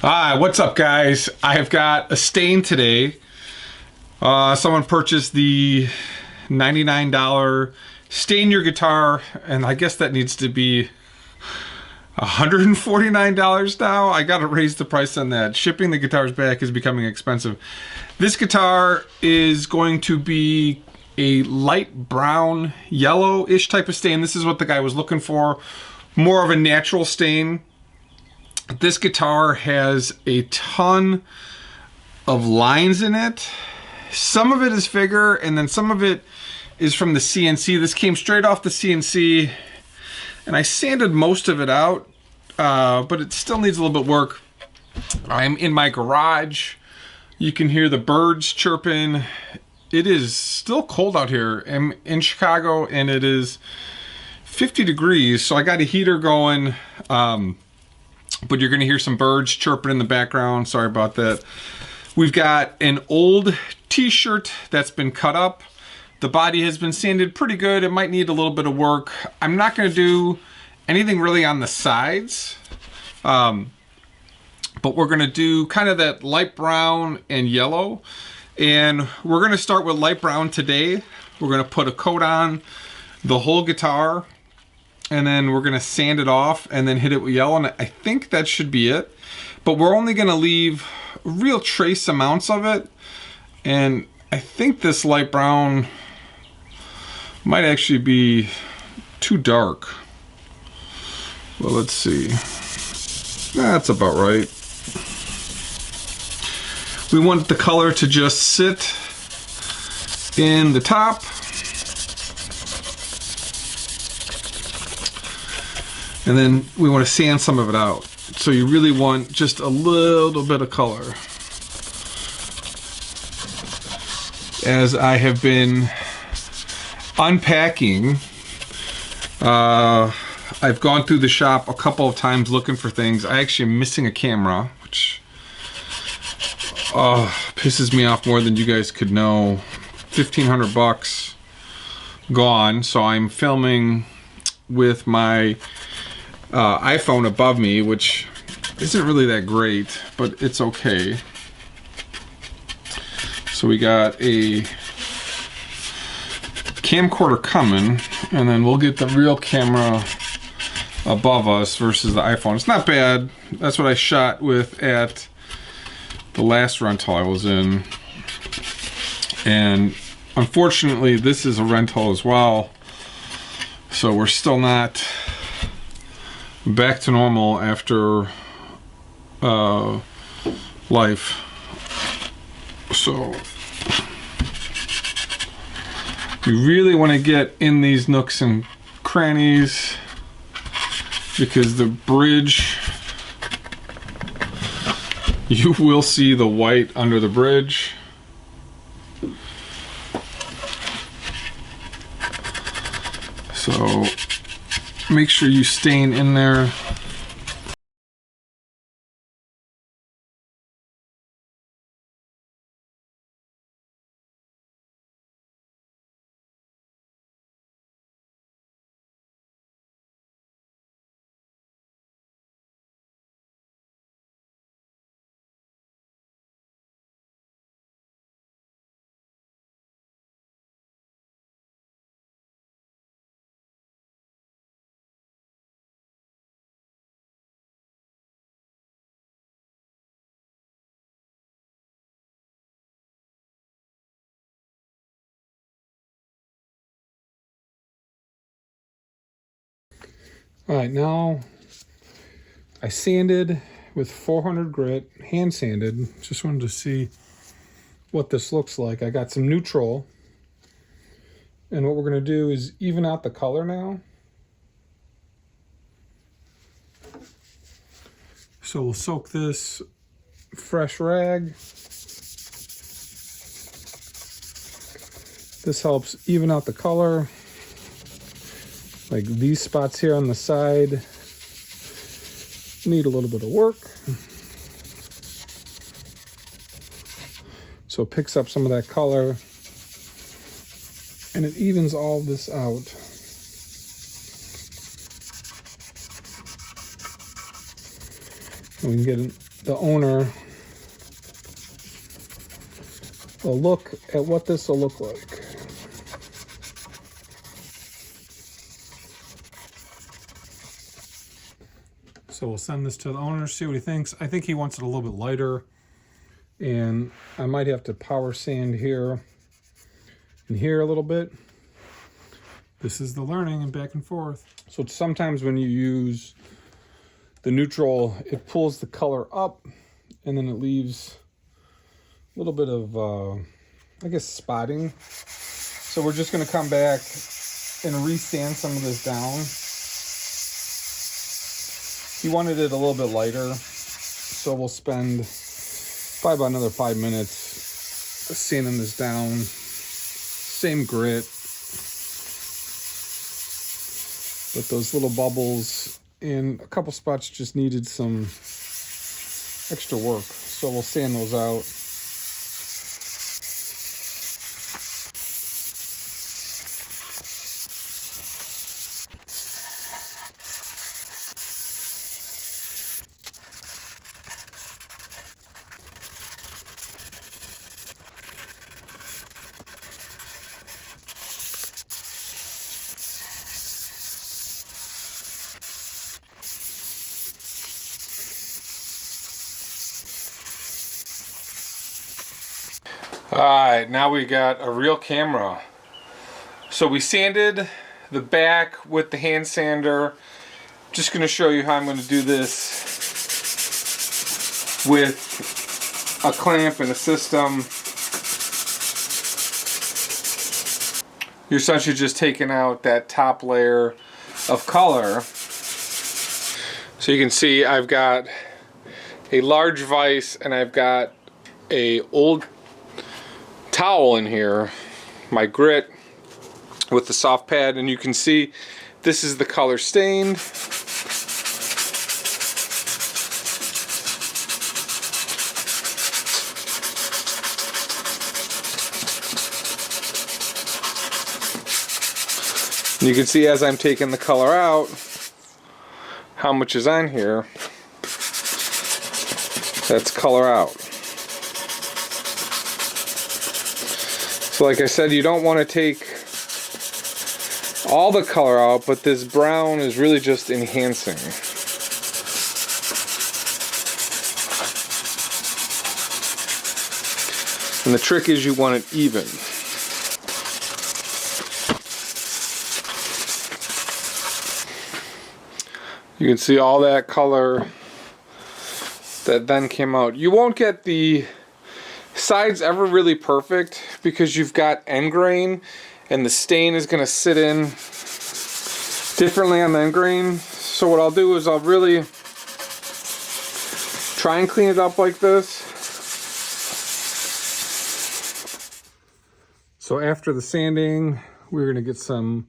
Hi, what's up, guys? I have got a stain today. Someone purchased the $99 stain your guitar, and I guess that needs to be $149 now. I gotta raise the price on that. Shipping the guitars back is becoming expensive. This guitar is going to be a light brown, yellow-ish type of stain. This is what the guy was looking for. More of a natural stain. This guitar has a ton of lines in it. Some of it is figure, and then some of it is from the CNC. This came straight off the CNC, and I sanded most of it out, but it still needs a little bit of work. I'm in my garage. You can hear the birds chirping. It is still cold out here. I'm in Chicago, and it is 50 degrees, so I got a heater going. But you're gonna hear some birds chirping in the background. Sorry about that. We've got an old t-shirt that's been cut up. The body has been sanded pretty good. It might need a little bit of work. I'm not gonna do anything really on the sides. But we're gonna do kind of that light brown and yellow. And we're gonna start with light brown today. We're gonna put a coat on the whole guitar, and then we're gonna sand it off and then hit it with yellow, and I think that should be it. But we're only gonna leave real trace amounts of it, and I think this light brown might actually be too dark. Well, let's see. That's about right. We want the color to just sit in the top. And then we want to sand some of it out. So you really want just a little bit of color. As I have been unpacking, I've gone through the shop a couple of times looking for things. I actually am missing a camera, which pisses me off more than you guys could know. 1,500 bucks gone. So I'm filming with my iPhone above me, which isn't really that great, but it's okay. So we got a camcorder coming, and then we'll get the real camera above us versus the iPhone. It's not bad. That's what I shot with at the last rental I was in. And unfortunately, this is a rental as well. So we're still not back to normal after life. So you really want to get in these nooks and crannies, because the bridge, you will see the white under the bridge. So make sure you stain in there. All right, now I sanded with 400 grit, hand sanded. Just wanted to see what this looks like. I got some neutral, and what we're gonna do is even out the color now. So we'll soak this fresh rag. This helps even out the color. Like these spots here on the side need a little bit of work. So it picks up some of that color, and it evens all this out. And we can get the owner a look at what this will look like. So we'll send this to the owner, see what he thinks. I think he wants it a little bit lighter, and I might have to power sand here and here a little bit. This is the learning and back and forth. So sometimes when you use the neutral, it pulls the color up and then it leaves a little bit of, I guess, spotting. So we're just gonna come back and re-sand some of this down. He wanted it a little bit lighter, so we'll spend probably about another 5 minutes sanding this down. Same grit, but those little bubbles in a couple spots just needed some extra work, so we'll sand those out. Alright, now we got a real camera. So we sanded the back with the hand sander. Just going to show you how I'm going to do this with a clamp and a system. You're essentially just taking out that top layer of color. So you can see I've got a large vise and I've got a old towel in here, my grit with the soft pad, and you can see this is the color stained. And you can see as I'm taking the color out how much is on here. That's color out. So like I said, you don't want to take all the color out, but this brown is really just enhancing. And the trick is you want it even. You can see all that color that then came out. You won't get the sides ever really perfect because you've got end grain and the stain is going to sit in differently on the end grain. So what I'll do is I'll really try and clean it up like this. So after the sanding, we're going to get some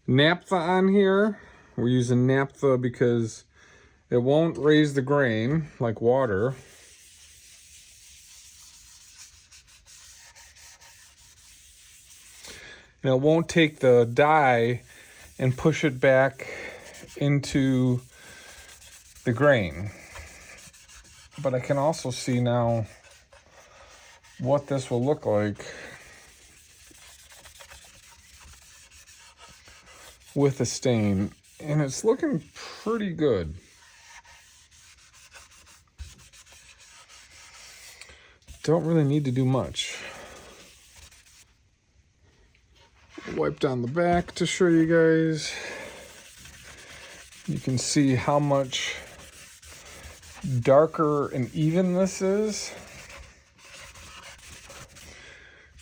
naphtha on here. We're using naphtha because it won't raise the grain like water. And it won't take the dye and push it back into the grain. But I can also see now what this will look like with the stain. And it's looking pretty good. Don't really need to do much. Wipe down the back to show you guys. You can see how much darker and even this is.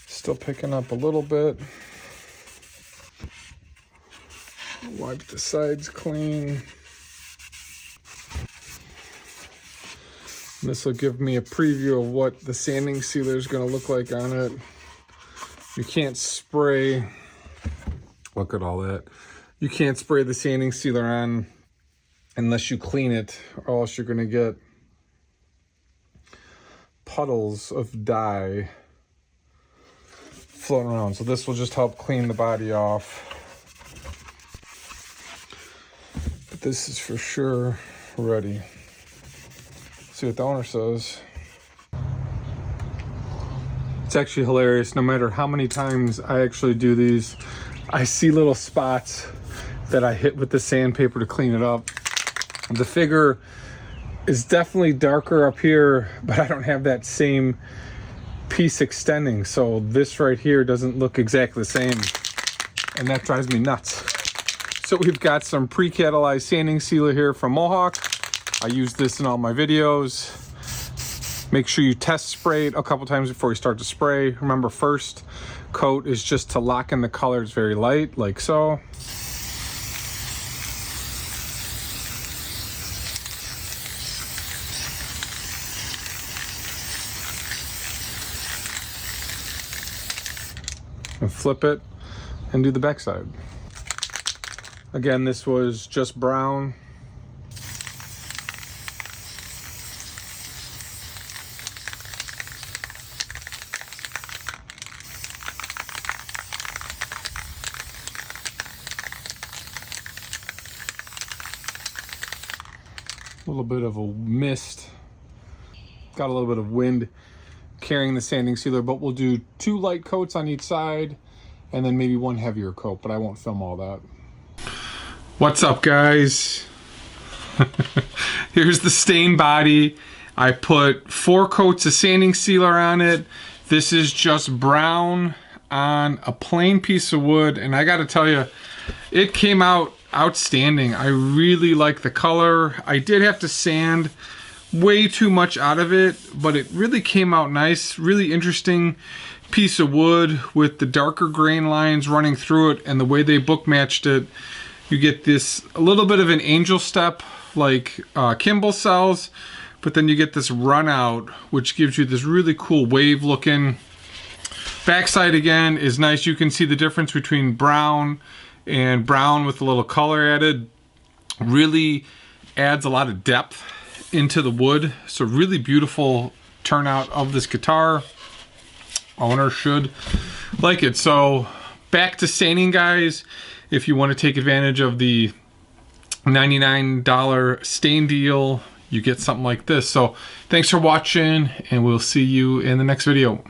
Still picking up a little bit. Wipe the sides clean. This will give me a preview of what the sanding sealer is going to look like on it. You can't spray. Look at all that. You can't spray the sanding sealer on unless you clean it, or else you're going to get puddles of dye floating around. So this will just help clean the body off. But this is for sure ready. So see what the owner says. It's actually hilarious. No matter how many times I actually do these, I see little spots that I hit with the sandpaper to clean it up. The figure is definitely darker up here, but I don't have that same piece extending. So this right here doesn't look exactly the same, and that drives me nuts. So we've got some pre-catalyzed sanding sealer here from Mohawk. I use this in all my videos. Make sure you test spray it a couple times before you start to spray. Remember, first coat is just to lock in the colors very light, like so. And flip it and do the backside. Again, this was just brown. A little bit of a mist. Got a little bit of wind carrying the sanding sealer, but we'll do 2 light coats on each side and then maybe 1 heavier coat, but I won't film all that. What's up, guys? Here's the stain body. I put 4 coats of sanding sealer on it. This is just brown on a plain piece of wood, and I gotta tell you, it came out outstanding. I really like the color. I did have to sand way too much out of it, but it really came out nice. Really interesting piece of wood with the darker grain lines running through it, and the way they book matched it, you get this a little bit of an angel step like Kimball sells, but then you get this run out, which gives you this really cool wave looking. Backside again is nice. You can see the difference between brown and brown with a little color added. Really adds a lot of depth into the wood. So really beautiful turnout of this guitar. Owner should like it. So back to sanding, guys. If you want to take advantage of the $99 stain deal, you get something like this. So thanks for watching, and we'll see you in the next video.